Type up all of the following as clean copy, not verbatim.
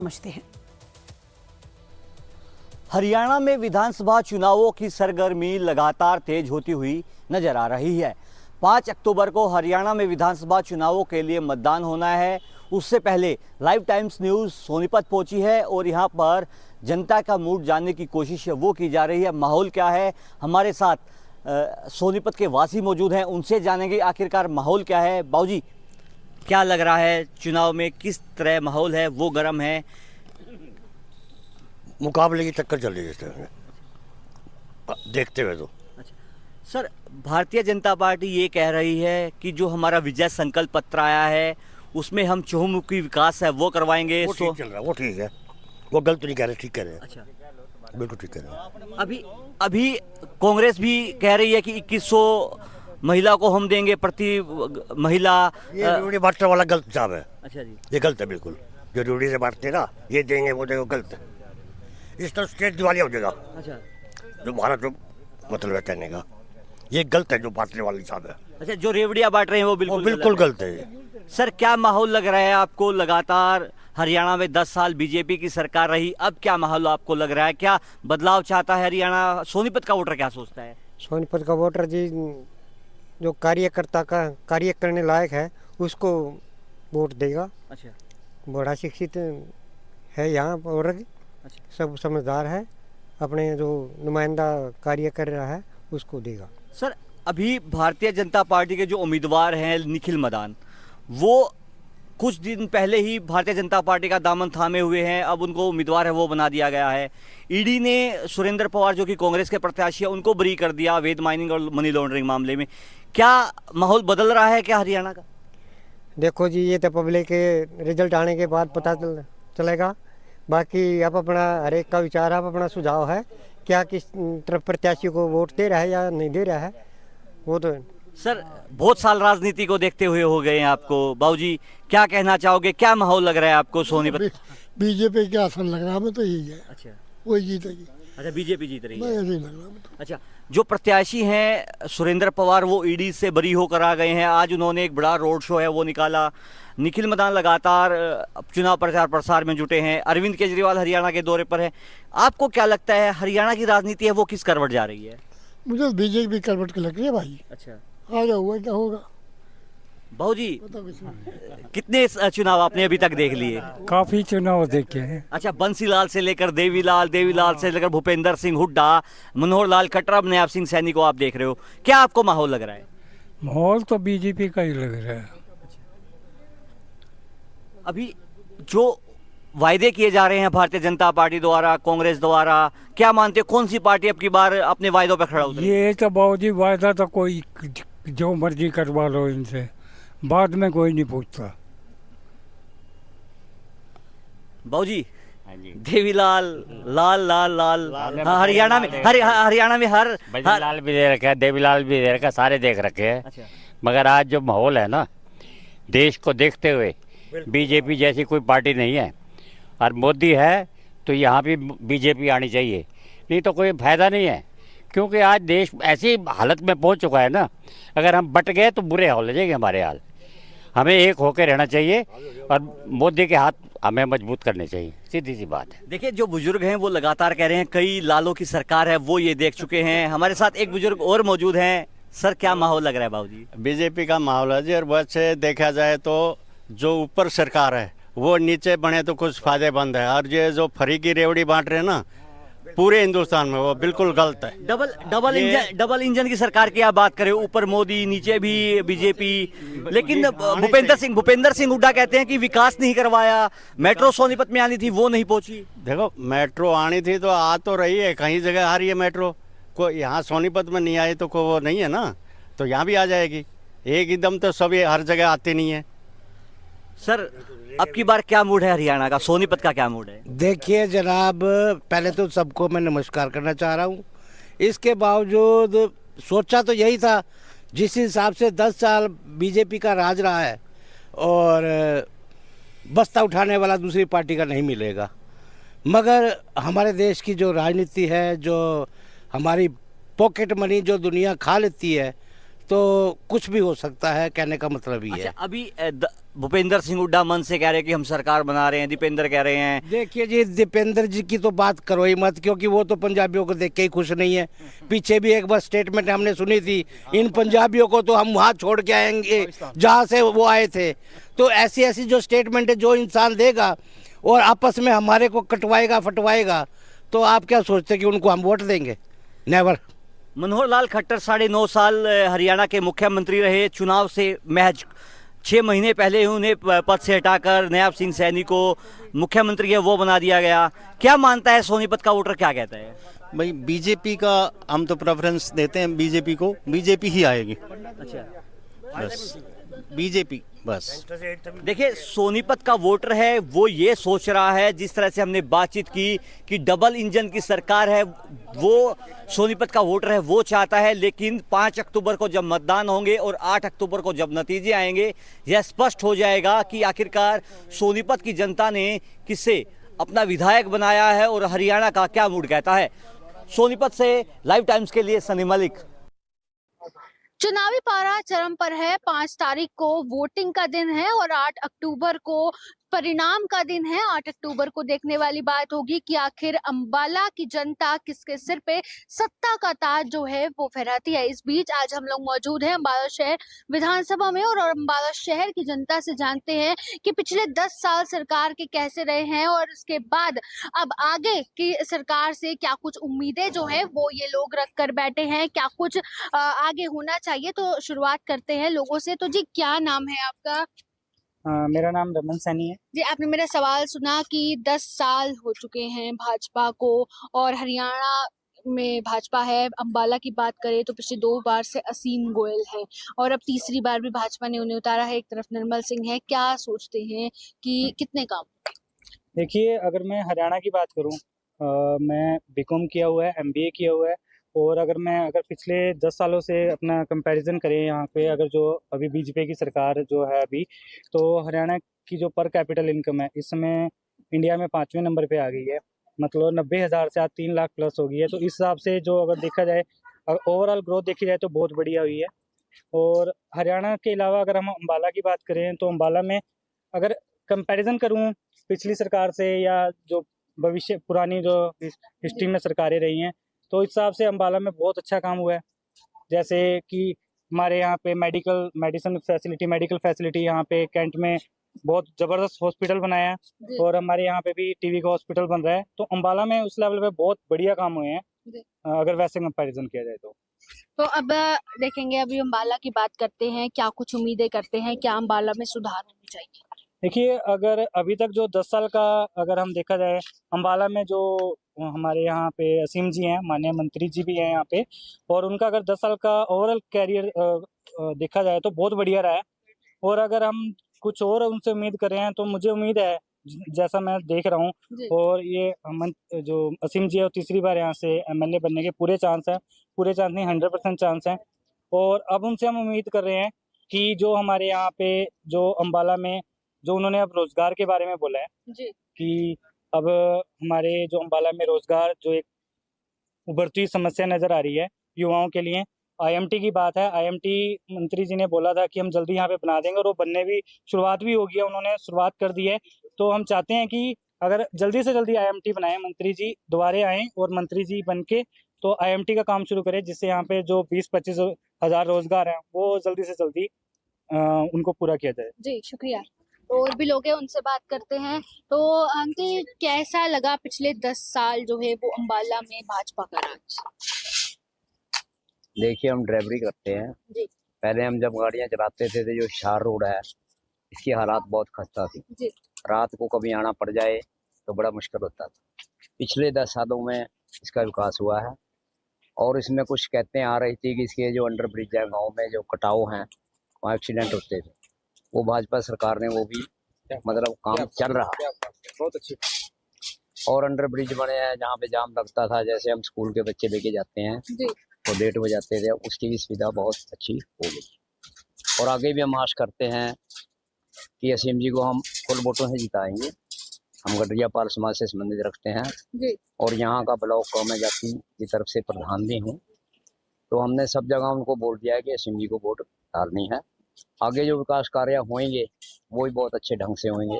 समझते हैं। हरियाणा में विधानसभा चुनावों की सरगर्मी लगातार तेज होती हुई नजर आ रही है। 5 अक्टूबर को हरियाणा में विधानसभा चुनावों के लिए मतदान होना है। उससे पहले लाइव टाइम्स न्यूज़ सोनीपत पहुंची है और यहां पर जनता का मूड जानने की कोशिश वो की जा रही है। माहौल क्या है, हमारे साथ सोनीपत के वासी मौजूद हैं, उनसे जानेंगे आखिरकार माहौल क्या है। बाबूजी, क्या लग रहा है चुनाव में, किस तरह माहौल है, वो गर्म है? मुकाबले की चक्कर चल रही है इस तरह देखते हुए तो। अच्छा सर, भारतीय जनता पार्टी ये कह रही है कि जो हमारा विजय संकल्प पत्र आया है उसमें हम चहुमुखी विकास है वो करवाएंगे। वो ठीक चल रहा है, वो ठीक है, वो गलत नहीं कह रहे, ठीक कह रहे हैं। अच्छा, बिल्कुल ठीक कह रहे हैं। अभी कांग्रेस भी कह रही है कि 2100 महिला को हम देंगे प्रति महिला। ये रूढ़ी बांटने वाला गलत हिसाब है। अच्छा जी, ये गलत है बिल्कुल। जो रूढ़ी से बांटते ना, ये देंगे वो देंगे, गलत है। इस तरह स्टेट दिवालिया हो जाएगा। अच्छा, जो भारत जो मतलब है कहने का, ये गलत है जो बांटने वाला हिसाब है। अच्छा, जो रेवड़ियां बांट रहे हैं वो बिल्कुल गलत है ये। सर, क्या माहौल लग रहा है आपको? लगातार हरियाणा में 10 साल बीजेपी की सरकार रही, अब क्या माहौल आपको लग रहा है? क्या बदलाव चाहता है हरियाणा? सोनीपत का वोटर क्या सोचता है? सोनीपत का वोटर जी जो कार्यकर्ता का कार्य करने लायक है उसको वोट देगा। अच्छा, बड़ा शिक्षित है यहाँ वर्ग, अच्छा, सब समझदार है, अपने जो नुमाइंदा कार्य कर रहा है उसको देगा। सर, अभी भारतीय जनता पार्टी के जो उम्मीदवार हैं निखिल मदान, वो कुछ दिन पहले ही भारतीय जनता पार्टी का दामन थामे हुए हैं। अब उनको उम्मीदवार है वो बना दिया गया है। ईडी ने सुरेंद्र पवार जो कि कांग्रेस के प्रत्याशी है उनको बरी कर दिया अवैध माइनिंग और मनी लॉन्ड्रिंग मामले में। क्या माहौल बदल रहा है क्या हरियाणा का? देखो जी, ये तो पब्लिक के रिजल्ट आने के बाद पता चलेगा। बाकी आप अपना हर एक का विचार, आप अपना सुझाव है क्या किस तरफ प्रत्याशी को वोट दे रहा है या नहीं दे रहा है, वो तो। सर, बहुत साल राजनीति को देखते हुए हो गए हैं आपको। बाबूजी, क्या कहना चाहोगे? क्या माहौल लग रहा है आपको सोनीपत? बीजेपी के आसन लग रहा है, हमें तो यही है। अच्छा, वही जीतेगी। अच्छा, बीजेपी जीत रही मैं है। ऐसे ही लग रहा है। अच्छा, जो प्रत्याशी हैं सुरेंद्र पवार वो ईडी से बरी होकर आ गए हैं। आज उन्होंने एक बड़ा रोड शो है वो निकाला। निखिल मदान लगातार चुनाव प्रचार प्रसार में जुटे हैं। अरविंद केजरीवाल हरियाणा के दौरे पर है। आपको क्या लगता है हरियाणा की राजनीति है वो किस करवट जा रही है? मुझे बीजेपी करवट के लग रही है भाई। अच्छा, आगे हुआ क्या होगा बाबूजी, पता कुछ नहीं। कितने चुनाव आपने अभी तक देख लिए? काफी चुनाव देखे हैं। अच्छा, बंसीलाल से लेकर देवीलाल, देवीलाल से लेकर भूपेंद्र सिंह हुड्डा, मनोहर लाल खट्टर, नयाब सिंह सैनी को आप देख रहे हो। क्या आपको माहौल लग रहा है? माहौल तो बीजेपी का ही लग रहा है। अभी जो वायदे किए जा रहे हैं भारतीय जनता पार्टी द्वारा, कांग्रेस द्वारा, क्या मानते हो कौन सी पार्टी अब की बार अपने वायदों पर खड़ा उतरे? ये तो बाबूजी वायदा तो कोई जो मर्जी करवा लो इनसे, बाद में कोई नहीं पूछता। बाबूजी, देवीलाल, लाल लाल लाल, हाँ, हरियाणा में हरियाणा में हर लाल भी दे रखे है, देवीलाल भी दे रखा है, सारे देख रखे हैं। अच्छा, मगर आज जो माहौल है ना, देश को देखते हुए बीजेपी जैसी कोई पार्टी नहीं है। और मोदी है तो यहाँ भी बीजेपी आनी चाहिए, नहीं तो कोई फायदा नहीं है। क्योंकि आज देश ऐसी हालत में पहुँच चुका है ना, अगर हम बट गए तो बुरे हो जाएंगे हमारे हाल। हमें एक होकर रहना चाहिए और मोदी के हाथ हमें मजबूत करने चाहिए, सीधी सी बात है। देखिए, जो बुजुर्ग हैं वो लगातार कह रहे हैं कई लालों की सरकार है वो ये देख चुके हैं। हमारे साथ एक बुजुर्ग और मौजूद हैं। सर, क्या माहौल लग रहा है बाबूजी? बीजेपी का माहौल है जी, और वैसे देखा जाए तो जो ऊपर सरकार है वो नीचे बने तो कुछ फायदेमंद है। और ये जो फ्री की रेवड़ी बांट रहे हैं ना पूरे हिंदुस्तान में, वो बिल्कुल गलत है। डबल इंजन की सरकार की आप बात करें, ऊपर मोदी नीचे भी बीजेपी। लेकिन भूपेंद्र सिंह हुड्डा कहते हैं कि विकास नहीं करवाया। मेट्रो सोनीपत में आनी थी वो नहीं पहुंची। देखो, मेट्रो आनी थी तो आ तो रही है, कहीं जगह आ रही है मेट्रो। को यहाँ सोनीपत में नहीं आई तो को वो नहीं है ना, तो यहाँ भी आ जाएगी। एक एकदम तो सभी हर जगह आती नहीं है। सर, अब की बार क्या मूड है हरियाणा का? सोनीपत का क्या मूड है? देखिए जनाब, पहले तो सबको मैं नमस्कार करना चाह रहा हूँ। इसके बावजूद सोचा तो यही था, जिस हिसाब से 10 साल बीजेपी का राज रहा है और बस्ता उठाने वाला दूसरी पार्टी का नहीं मिलेगा। मगर हमारे देश की जो राजनीति है, जो हमारी पॉकेट मनी जो दुनिया खा लेती है, तो कुछ भी हो सकता है, कहने का मतलब ही अच्छा, है। अभी भूपेंद्र सिंह हुड्डा मन से कह रहे हैं कि हम सरकार बना रहे हैं, दीपेंद्र कह रहे हैं। देखिए जी, दीपेंद्र जी की तो बात करो ही मत, क्योंकि वो तो पंजाबियों को देख के ही खुश नहीं है। पीछे भी एक बार स्टेटमेंट हमने सुनी थी, इन पंजाबियों को तो हम वहाँ छोड़ के आएंगे जहाँ से वो आए थे। तो ऐसी ऐसी जो स्टेटमेंट है जो इंसान देगा और आपस में हमारे को कटवाएगा फटवाएगा, तो आप क्या सोचते हैं कि उनको हम वोट देंगे? नेवर। मनोहर लाल खट्टर 9.5 साल हरियाणा के मुख्यमंत्री रहे। चुनाव से महज 6 महीने पहले उन्हें पद से हटाकर नयाब सिंह सैनी को मुख्यमंत्री है वो बना दिया गया। क्या मानता है सोनीपत का वोटर, क्या कहता है? भाई बीजेपी का हम तो प्रेफरेंस देते हैं बीजेपी को, बीजेपी ही आएगी। अच्छा, बस बीजेपी बस। देखिए सोनीपत का वोटर है वो ये सोच रहा है, जिस तरह से हमने बातचीत की कि डबल इंजन की सरकार है, वो सोनीपत का वोटर है वो चाहता है। लेकिन 5 अक्टूबर को जब मतदान होंगे और 8 अक्टूबर को जब नतीजे आएंगे, यह स्पष्ट हो जाएगा कि आखिरकार सोनीपत की जनता ने किसे अपना विधायक बनाया है और हरियाणा का क्या मूड कहता है। सोनीपत से लाइव टाइम्स के लिए सनी मलिक। चुनावी पारा चरम पर है। 5 तारीख को वोटिंग का दिन है और 8 अक्टूबर को परिणाम का दिन है। 8 अक्टूबर को देखने वाली बात होगी कि आखिर अंबाला की जनता किसके सिर पे सत्ता का ताज जो है वो फहराती है। इस बीच आज हम लोग मौजूद हैं अंबाला शहर विधानसभा में और अंबाला शहर की जनता से जानते हैं कि पिछले 10 साल सरकार के कैसे रहे हैं और उसके बाद अब आगे की सरकार से क्या कुछ उम्मीदें जो है वो ये लोग रख कर बैठे हैं, क्या कुछ आगे होना चाहिए। तो शुरुआत करते हैं लोगों से। तो जी, क्या नाम है आपका? मेरा नाम रमन सैनी है। जी, आपने मेरा सवाल सुना कि 10 साल हो चुके हैं भाजपा को और हरियाणा में भाजपा है। अंबाला की बात करें तो पिछले 2 बार से असीम गोयल है और अब तीसरी बार भी भाजपा ने उन्हें उतारा है। एक तरफ निर्मल सिंह है, क्या सोचते हैं कि कितने काम? देखिए, अगर मैं हरियाणा की बात करूं, मैं बीकॉम किया हुआ है, एमबीए किया हुआ है। और अगर पिछले 10 सालों से अपना कंपैरिजन करें यहाँ पे, अगर जो अभी बीजेपी की सरकार जो है अभी, तो हरियाणा की जो पर कैपिटल इनकम है इस समय इंडिया में 5वें नंबर पे आ गई है। मतलब 90,000 से आज 3 लाख प्लस हो गई है। तो इस हिसाब से जो अगर देखा जाए, ओवरऑल ग्रोथ देखी जाए तो बहुत बढ़िया हुई है। और हरियाणा के अलावा अगर हम अंबाला की बात करें तो अंबाला में अगर कंपैरिजन करूँ पिछली सरकार से या जो भविष्य पुरानी जो हिस्ट्री में सरकारें रही हैं, तो इस हिसाब से अंबाला में बहुत अच्छा काम हुआ है। जैसे कि हमारे यहाँ पे मेडिकल फैसिलिटी यहाँ पे कैंट में बहुत ज़बरदस्त हॉस्पिटल बनाया है और हमारे यहाँ पे भी टीवी का हॉस्पिटल बन रहा है। तो अंबाला में उस लेवल पे बहुत बढ़िया काम हुए हैं अगर वैसे कंपैरिजन किया जाए तो अब देखेंगे, अभी अंबाला की बात करते हैं, क्या कुछ उम्मीदें करते हैं, क्या अंबाला में सुधार होनी चाहिए? देखिए, अगर अभी तक जो 10 साल का अगर हम देखा जाए, अंबाला में जो हमारे यहाँ पे असीम जी हैं, माननीय मंत्री जी भी हैं यहाँ पे, और उनका अगर 10 साल का ओवरऑल कैरियर देखा जाए तो बहुत बढ़िया रहा है। और अगर हम कुछ और उनसे उम्मीद कर रहे हैं तो मुझे उम्मीद है, जैसा मैं देख रहा हूँ, और ये जो असीम जी है तीसरी बार यहाँ से एमएलए बनने के पूरे चांस नहीं 100% चांस हैं। और अब उनसे हम उम्मीद कर रहे हैं कि जो हमारे यहाँ पे जो अंबाला में जो उन्होंने अब रोजगार के बारे में बोला है कि अब हमारे जो अंबाला में रोजगार जो एक उभरती समस्या नजर आ रही है युवाओं के लिए, आईएमटी की बात है। आईएमटी मंत्री जी ने बोला था कि हम जल्दी यहाँ पे बना देंगे और वो बनने भी शुरुआत भी हो गई है, उन्होंने शुरुआत कर दी है। तो हम चाहते हैं कि अगर जल्दी से जल्दी आईएमटी बनाए, मंत्री जी दोबारे आए और मंत्री जी बन के तो आईएमटी का काम शुरू करें, जिससे यहाँ पे जो 20-25 हज़ार रोजगार हैं वो जल्दी से जल्दी उनको पूरा किया जाए। जी, शुक्रिया। और भी लोग हैं, उनसे बात करते हैं। तो अंकल, कैसा लगा पिछले 10 साल जो है वो अंबाला में भाजपा का राज? देखिए, हम ड्राइवरी करते हैं जी। पहले हम जब गाड़ियां चलाते थे तो जो शार रोड है इसकी हालात बहुत खस्ता थी जी। रात को कभी आना पड़ जाए तो बड़ा मुश्किल होता था। पिछले 10 सालों में इसका विकास हुआ है और इसमें कुछ कहते आ रही थी कि इसके जो अंडर ब्रिज है गाँव में जो कटाव हैं वहाँ एक्सीडेंट होते थे, वो भाजपा सरकार ने वो भी मतलब काम चल रहा है बहुत अच्छी। और अंडर ब्रिज बने हैं जहाँ पे जाम लगता था, जैसे हम स्कूल के बच्चे लेके जाते हैं तो लेट हो जाते थे, उसकी भी सुविधा बहुत अच्छी हो गई। और आगे भी हम आश करते हैं कि असीम जी को हम फुल वोटों से जिताएंगे। हम गडरिया पाल समाज से संबंधित रखते हैं और यहाँ का ब्लॉक कौमे जाति की तरफ से प्रधान भी हूँ। तो हमने सब जगह उनको बोल दिया है कि असीम जी को वोट डालनी है। आगे जो विकास कार्य होंगे वो भी बहुत अच्छे ढंग से होंगे।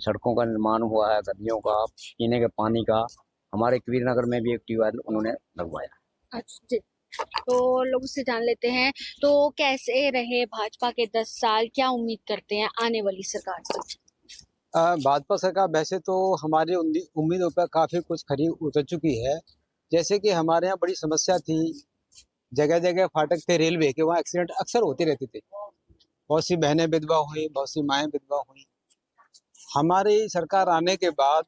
सड़कों का निर्माण हुआ है, गलियों का, पीने के पानी का। हमारे कबीर नगर में भी एक ट्यूबवेल उन्होंने लगवाया। अच्छा जी, तो लोगों से जान लेते हैं, तो कैसे रहे भाजपा के 10 साल, क्या उम्मीद करते हैं आने वाली सरकार से? भाजपा सरकार वैसे तो हमारी उम्मीदों पर काफ़ी कुछ खरी उतर चुकी है। जैसे कि हमारे यहाँ बड़ी समस्या थी, जगह जगह फाटक थे रेलवे के, वहाँ एक्सीडेंट अक्सर होते रहते थे। बहुत सी बहनें विधवा हुई, बहुत सी माएँ विधवा हुई। हमारी सरकार आने के बाद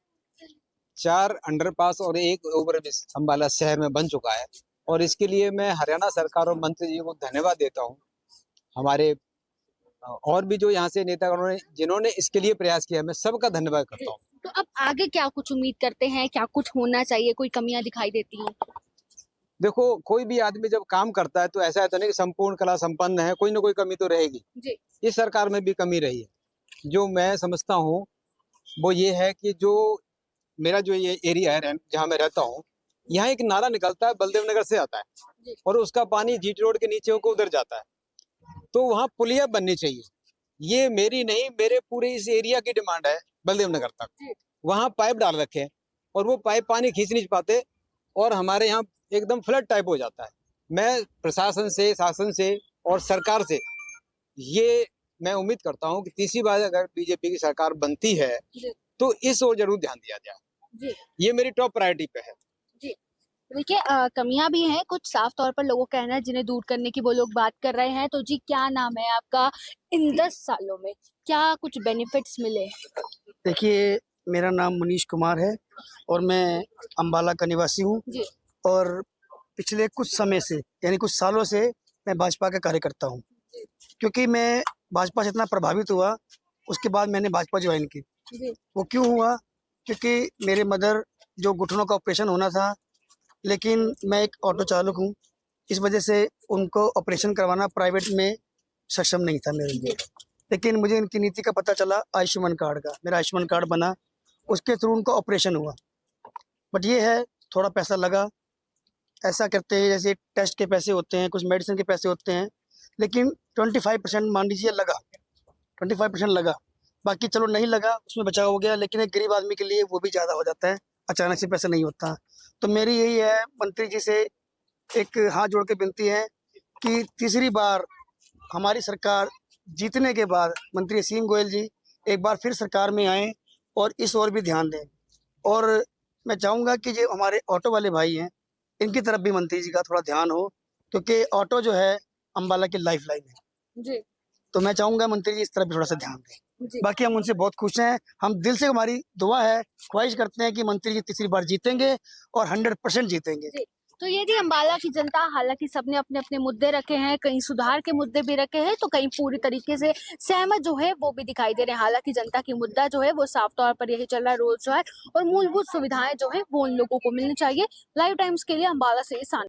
4 अंडरपास और 1 ओवरब्रिज अम्बाला शहर में बन चुका है, और इसके लिए मैं हरियाणा सरकार और मंत्री जी को धन्यवाद देता हूँ। हमारे और भी जो यहाँ से नेता जिन्होंने इसके लिए प्रयास किया, मैं सबका धन्यवाद करता हूँ। तो अब आगे क्या कुछ उम्मीद करते हैं, क्या कुछ होना चाहिए, कोई कमियां दिखाई देती हैं? देखो, कोई भी आदमी जब काम करता है तो ऐसा है तो नहीं कि संपूर्ण कला संपन्न है, कोई ना कोई कमी तो रहेगी जी। इस सरकार में भी कमी रही है। जो मैं समझता हूँ वो ये है कि जो मेरा जो ये एरिया है जहाँ मैं रहता हूँ, यहाँ एक नाला निकलता है, बलदेव नगर से आता है और उसका पानी जीटी रोड के नीचे होकर उधर जाता है। तो वहाँ पुलिया बननी चाहिए। ये मेरी नहीं, मेरे पूरे इस एरिया की डिमांड है बलदेव नगर तक। वहाँ पाइप डाल रखे हैं और वो पाइप पानी खींच नहीं पाते और हमारे यहाँ एकदम फ्लड टाइप हो जाता है। मैं प्रशासन से, शासन से और सरकार से ये मैं उम्मीद करता हूँ कि तीसरी बार अगर बीजेपी की सरकार बनती है तो इस ओर जरूर ध्यान दिया जाए। ये मेरी टॉप प्रायोरिटी पे है। देखिए, कमियां भी हैं कुछ, साफ तौर पर लोगों का कहना है जिन्हें दूर करने की वो लोग बात कर रहे हैं। तो जी, क्या नाम है आपका? इन 10 सालों में क्या कुछ बेनिफिट्स मिले? देखिए, मेरा नाम मनीष कुमार है और मैं अम्बाला का निवासी हूँ और पिछले कुछ समय से यानी कुछ सालों से मैं भाजपा का कार्यकर्ता हूँ। क्योंकि मैं भाजपा से इतना प्रभावित हुआ, उसके बाद मैंने भाजपा ज्वाइन की। वो क्यों हुआ? क्योंकि मेरे मदर जो घुटनों का ऑपरेशन होना था, लेकिन मैं एक ऑटो चालक हूँ, इस वजह से उनको ऑपरेशन करवाना प्राइवेट में सक्षम नहीं था मेरे लिए। लेकिन मुझे इनकी नीति का पता चला आयुष्मान कार्ड का, मेरा आयुष्मान कार्ड बना, उसके थ्रू उनको ऑपरेशन हुआ। बट ये है, थोड़ा पैसा लगा। ऐसा करते हैं जैसे टेस्ट के पैसे होते हैं, कुछ मेडिसिन के पैसे होते हैं, लेकिन 25% मान लीजिए लगा, 25% लगा। बाकी चलो नहीं लगा, उसमें बचाव हो गया। लेकिन एक गरीब आदमी के लिए वो भी ज़्यादा हो जाता है, अचानक से पैसा नहीं होता। तो मेरी यही है, मंत्री जी से एक हाथ जोड़ के विनती है कि तीसरी बार हमारी सरकार जीतने के बाद मंत्री असीम गोयल जी एक बार फिर सरकार में आएँ और इस ओर भी ध्यान दें। और मैं चाहूँगा कि जो हमारे ऑटो वाले भाई हैं, इनकी तरफ भी मंत्री जी का थोड़ा ध्यान हो, क्योंकि ऑटो जो है अम्बाला की लाइफ लाइन है जी। तो मैं चाहूँगा मंत्री जी इस तरफ भी थोड़ा सा ध्यान दें। बाकी हम उनसे बहुत खुश हैं, हम दिल से, हमारी दुआ है, ख्वाहिश करते हैं कि मंत्री जी तीसरी बार जीतेंगे और 100% जीतेंगे। तो ये थी अम्बाला की जनता। हालांकि सबने अपने अपने मुद्दे रखे हैं, कहीं सुधार के मुद्दे भी रखे हैं तो कहीं पूरी तरीके से सहमत जो है वो भी दिखाई दे रहे हैं। हालांकि जनता की मुद्दा जो है वो साफ तौर पर यही चल रहा है, रोजगार और मूलभूत सुविधाएं जो है वो उन लोगों को मिलनी चाहिए। लाइव टाइम्स के लिए अम्बाला से